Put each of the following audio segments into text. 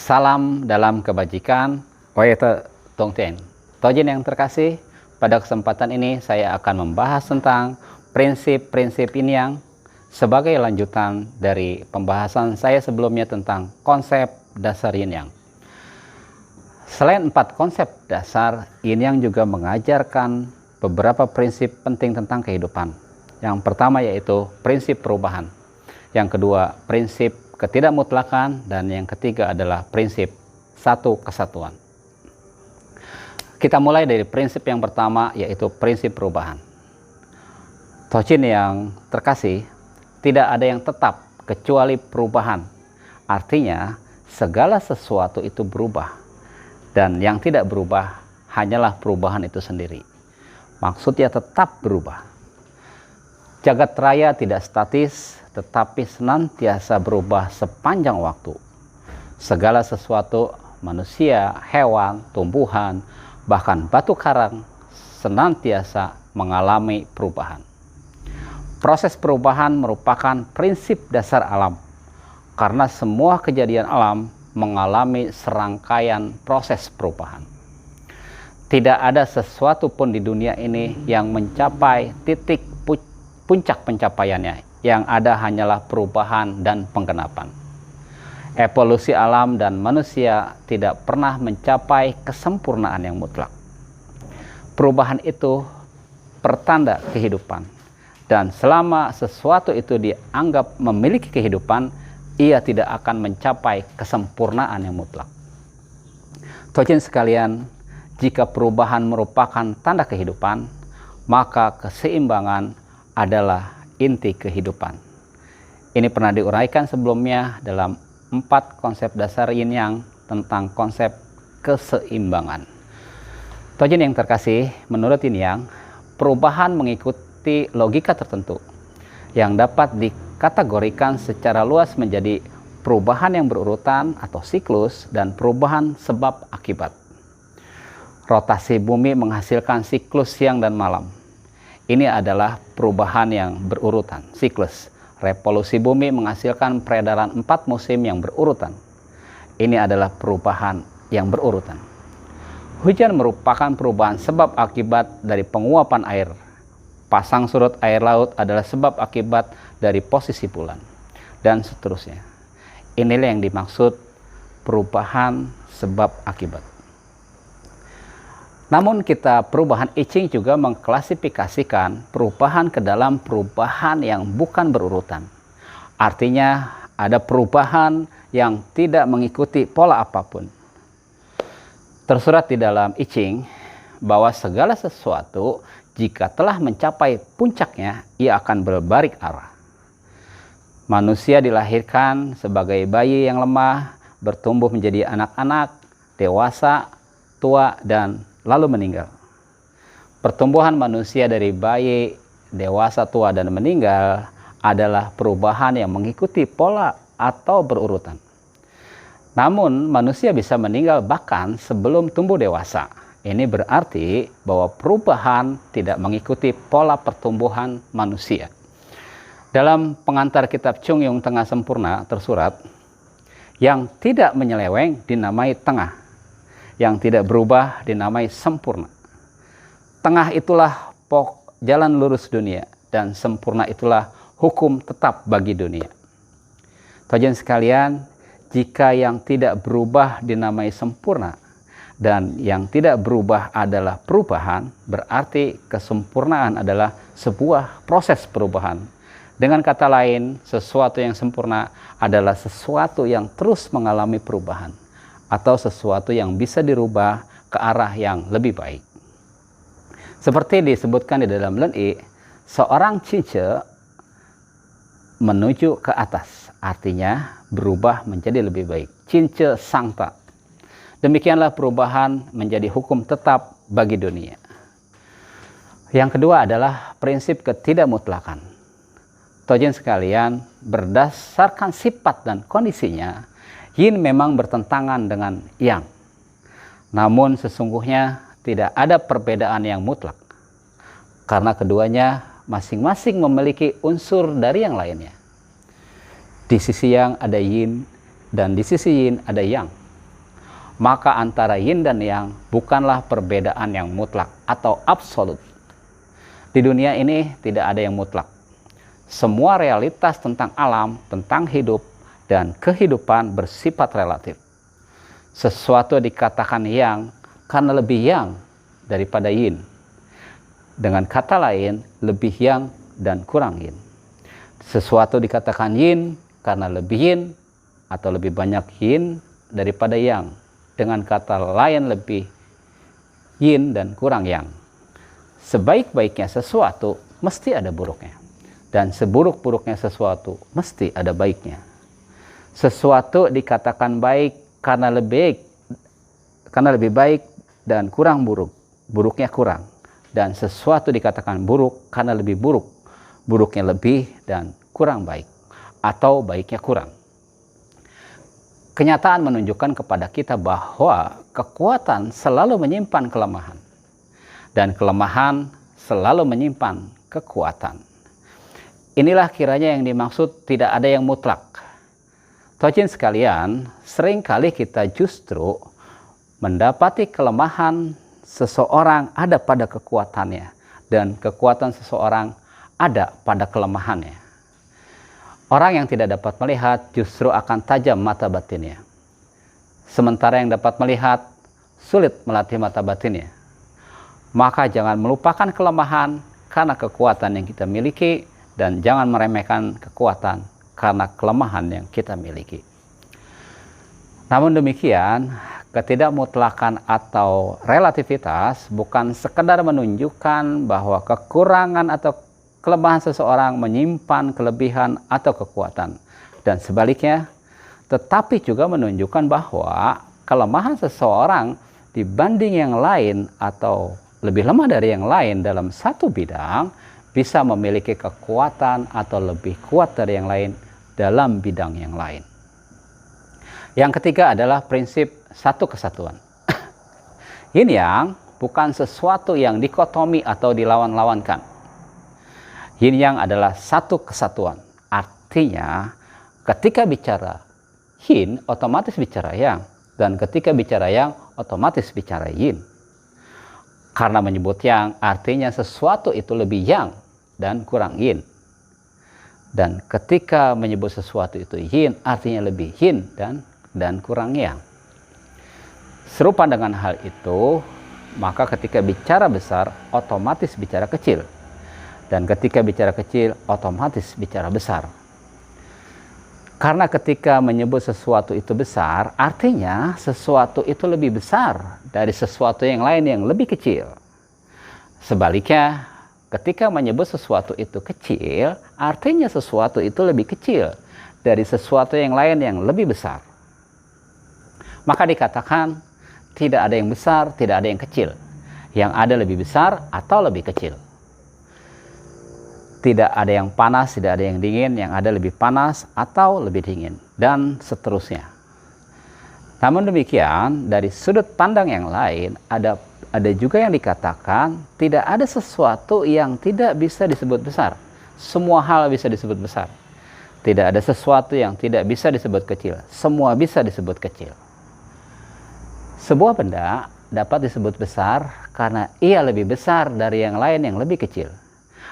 Salam dalam kebajikan, Wayete Tongten. Tojin yang terkasih, pada kesempatan ini saya akan membahas tentang prinsip-prinsip yin yang sebagai lanjutan dari pembahasan saya sebelumnya tentang konsep dasar yin yang. Selain 4 konsep dasar, yin yang juga mengajarkan beberapa prinsip penting tentang kehidupan. Yang pertama yaitu prinsip perubahan. Yang kedua, prinsip ketidakmutlakan, dan yang ketiga adalah prinsip satu kesatuan. Kita mulai dari prinsip yang pertama, yaitu prinsip perubahan. Tojin yang terkasih, tidak ada yang tetap kecuali perubahan. Artinya, segala sesuatu itu berubah, dan yang tidak berubah hanyalah perubahan itu sendiri. Maksudnya tetap berubah. Jagat raya tidak statis, tetapi senantiasa berubah sepanjang waktu. Segala sesuatu, manusia, hewan, tumbuhan, bahkan batu karang, senantiasa mengalami perubahan. Proses perubahan merupakan prinsip dasar alam, karena semua kejadian alam mengalami serangkaian proses perubahan. Tidak ada sesuatu pun di dunia ini yang mencapai titik puncak pencapaiannya. Yang ada hanyalah perubahan dan penggenapan. Evolusi alam dan manusia tidak pernah mencapai kesempurnaan yang mutlak. Perubahan itu pertanda kehidupan, dan selama sesuatu itu dianggap memiliki kehidupan, ia tidak akan mencapai kesempurnaan yang mutlak. Tojin sekalian, jika perubahan merupakan tanda kehidupan, maka keseimbangan adalah inti kehidupan. Ini pernah diuraikan sebelumnya dalam 4 konsep dasar yin yang tentang konsep keseimbangan. Tojin yang terkasih, menurut yin yang, perubahan mengikuti logika tertentu yang dapat dikategorikan secara luas menjadi perubahan yang berurutan atau siklus dan perubahan sebab akibat. Rotasi bumi menghasilkan siklus siang dan malam. Ini adalah perubahan yang berurutan, siklus. Revolusi bumi menghasilkan peredaran 4 musim yang berurutan. Ini adalah perubahan yang berurutan. Hujan merupakan perubahan sebab akibat dari penguapan air. Pasang surut air laut adalah sebab akibat dari posisi bulan. Dan seterusnya. Inilah yang dimaksud perubahan sebab akibat. Namun perubahan I Ching juga mengklasifikasikan perubahan ke dalam perubahan yang bukan berurutan. Artinya ada perubahan yang tidak mengikuti pola apapun. Tersurat di dalam I Ching bahwa segala sesuatu jika telah mencapai puncaknya, ia akan berbalik arah. Manusia dilahirkan sebagai bayi yang lemah, bertumbuh menjadi anak-anak, dewasa, tua, dan lalu meninggal. Pertumbuhan manusia dari bayi, dewasa, tua, dan meninggal adalah perubahan yang mengikuti pola atau berurutan. Namun manusia bisa meninggal bahkan sebelum tumbuh dewasa. Ini berarti bahwa perubahan tidak mengikuti pola pertumbuhan manusia. Dalam pengantar kitab Chung Yung Tengah Sempurna tersurat, yang tidak menyeleweng dinamai tengah, yang tidak berubah dinamai sempurna. Tengah itulah jalan lurus dunia, dan sempurna itulah hukum tetap bagi dunia. Tojin sekalian, jika yang tidak berubah dinamai sempurna, dan yang tidak berubah adalah perubahan, berarti kesempurnaan adalah sebuah proses perubahan. Dengan kata lain, sesuatu yang sempurna adalah sesuatu yang terus mengalami perubahan, atau sesuatu yang bisa dirubah ke arah yang lebih baik. Seperti disebutkan di dalam Len I, seorang cince menuju ke atas, artinya berubah menjadi lebih baik. Cince sangta. Demikianlah perubahan menjadi hukum tetap bagi dunia. Yang kedua adalah prinsip ketidakmutlakan. Tojin sekalian, berdasarkan sifat dan kondisinya, yin memang bertentangan dengan yang. Namun sesungguhnya tidak ada perbedaan yang mutlak. Karena keduanya masing-masing memiliki unsur dari yang lainnya. Di sisi yang ada yin, dan di sisi yin ada yang. maka antara yin dan yang bukanlah perbedaan yang mutlak atau absolut. Di dunia ini tidak ada yang mutlak. Semua realitas tentang alam, tentang hidup, dan kehidupan bersifat relatif. Sesuatu dikatakan yang karena lebih yang daripada yin. Dengan kata lain, lebih yang dan kurang yin. Sesuatu dikatakan yin karena lebih yin atau lebih banyak yin daripada yang. Dengan kata lain, lebih yin dan kurang yang. Sebaik-baiknya sesuatu mesti ada buruknya, dan seburuk-buruknya sesuatu mesti ada baiknya. Sesuatu dikatakan baik karena lebih baik dan kurang buruk, buruknya kurang. Dan sesuatu dikatakan buruk karena lebih buruk, buruknya lebih dan kurang baik, atau baiknya kurang. Kenyataan menunjukkan kepada kita bahwa kekuatan selalu menyimpan kelemahan, dan kelemahan selalu menyimpan kekuatan. Inilah kiranya yang dimaksud tidak ada yang mutlak. Tojin sekalian, seringkali kita justru mendapati kelemahan seseorang ada pada kekuatannya, dan kekuatan seseorang ada pada kelemahannya. Orang yang tidak dapat melihat justru akan tajam mata batinnya, sementara yang dapat melihat sulit melatih mata batinnya. Maka jangan melupakan kelemahan karena kekuatan yang kita miliki, dan jangan meremehkan kekuatan karena kelemahan yang kita miliki. Namun demikian, ketidakmutlakan atau relativitas bukan sekedar menunjukkan bahwa kekurangan atau kelemahan seseorang menyimpan kelebihan atau kekuatan, dan sebaliknya, tetapi juga menunjukkan bahwa kelemahan seseorang dibanding yang lain atau lebih lemah dari yang lain dalam satu bidang bisa memiliki kekuatan atau lebih kuat dari yang lain dalam bidang yang lain. Yang ketiga adalah prinsip satu kesatuan. Yin yang bukan sesuatu yang dikotomi atau dilawan-lawankan. Yin yang adalah satu kesatuan. Artinya ketika bicara yin otomatis bicara yang, dan ketika bicara yang otomatis bicara yin. Karena menyebut yang artinya sesuatu itu lebih yang dan kurang yin. Dan ketika menyebut sesuatu itu yin artinya lebih yin dan kurang yang. Serupa dengan hal itu, maka ketika bicara besar otomatis bicara kecil. Dan ketika bicara kecil otomatis bicara besar. Karena ketika menyebut sesuatu itu besar, artinya sesuatu itu lebih besar dari sesuatu yang lain yang lebih kecil. Sebaliknya, ketika menyebut sesuatu itu kecil, artinya sesuatu itu lebih kecil dari sesuatu yang lain yang lebih besar. Maka dikatakan tidak ada yang besar, tidak ada yang kecil. Yang ada lebih besar atau lebih kecil. Tidak ada yang panas, tidak ada yang dingin, yang ada lebih panas atau lebih dingin, dan seterusnya. Namun demikian, dari sudut pandang yang lain, ada juga yang dikatakan tidak ada sesuatu yang tidak bisa disebut besar. Semua hal bisa disebut besar. Tidak ada sesuatu yang tidak bisa disebut kecil. Semua bisa disebut kecil. Sebuah benda dapat disebut besar karena ia lebih besar dari yang lain yang lebih kecil.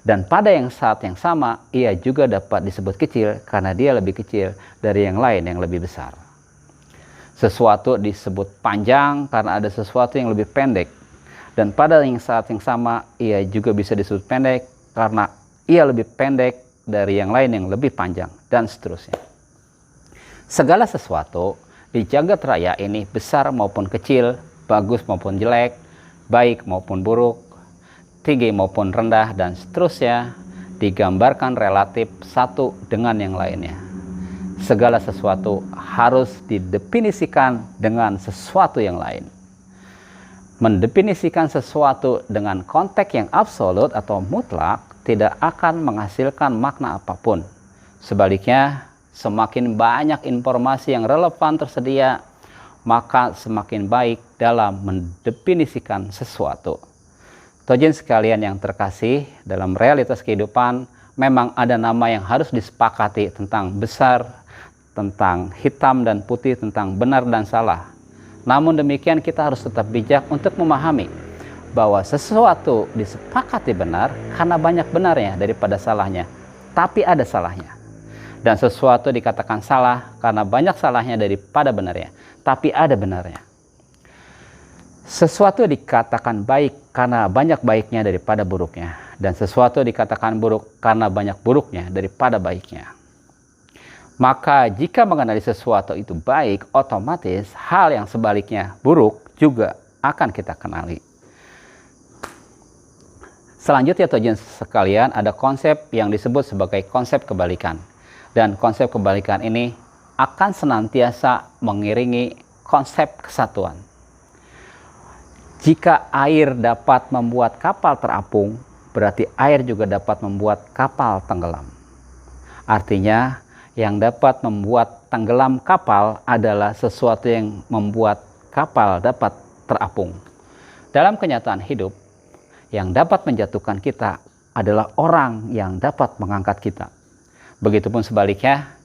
Dan pada saat yang sama, ia juga dapat disebut kecil karena dia lebih kecil dari yang lain yang lebih besar. Sesuatu disebut panjang karena ada sesuatu yang lebih pendek. Dan pada saat yang sama, ia juga bisa disebut pendek karena ia lebih pendek dari yang lain yang lebih panjang, dan seterusnya. Segala sesuatu di jagat raya ini, besar maupun kecil, bagus maupun jelek, baik maupun buruk, tinggi maupun rendah, dan seterusnya, digambarkan relatif satu dengan yang lainnya. Segala sesuatu harus didefinisikan dengan sesuatu yang lain. Mendefinisikan sesuatu dengan konteks yang absolut atau mutlak tidak akan menghasilkan makna apapun. Sebaliknya, semakin banyak informasi yang relevan tersedia, maka semakin baik dalam mendefinisikan sesuatu. Tojin sekalian yang terkasih, dalam realitas kehidupan memang ada nama yang harus disepakati tentang besar, tentang hitam dan putih, tentang benar dan salah. Namun demikian kita harus tetap bijak untuk memahami bahwa sesuatu disepakati benar karena banyak benarnya daripada salahnya, tapi ada salahnya. Dan sesuatu dikatakan salah karena banyak salahnya daripada benarnya, tapi ada benarnya. Sesuatu dikatakan baik karena banyak baiknya daripada buruknya, dan sesuatu dikatakan buruk karena banyak buruknya daripada baiknya. Maka jika mengenali sesuatu itu baik, otomatis hal yang sebaliknya buruk juga akan kita kenali. Selanjutnya teman-teman sekalian, ada konsep yang disebut sebagai konsep kebalikan. Dan konsep kebalikan ini akan senantiasa mengiringi konsep kesatuan. Jika air dapat membuat kapal terapung, berarti air juga dapat membuat kapal tenggelam. Artinya, yang dapat membuat tenggelam kapal adalah sesuatu yang membuat kapal dapat terapung. Dalam kenyataan hidup, yang dapat menjatuhkan kita adalah orang yang dapat mengangkat kita. Begitupun sebaliknya,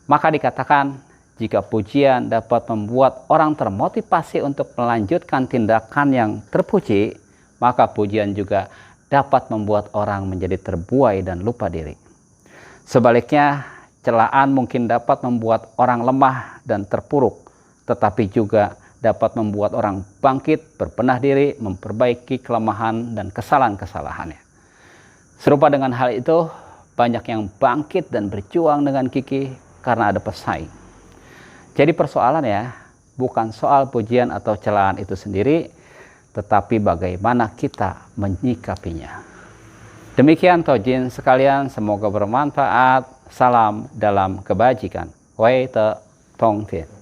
maka dikatakan jika pujian dapat membuat orang termotivasi untuk melanjutkan tindakan yang terpuji, maka pujian juga dapat membuat orang menjadi terbuai dan lupa diri. Sebaliknya, celaan mungkin dapat membuat orang lemah dan terpuruk, tetapi juga dapat membuat orang bangkit, berbenah diri, memperbaiki kelemahan dan kesalahan-kesalahannya. Serupa dengan hal itu, banyak yang bangkit dan berjuang dengan gigih karena ada pesaing. Jadi persoalannya bukan soal pujian atau celaan itu sendiri, tetapi bagaimana kita menyikapinya. Demikian teman-teman sekalian, semoga bermanfaat. Salam dalam kebajikan. Wei Te Tong Tien.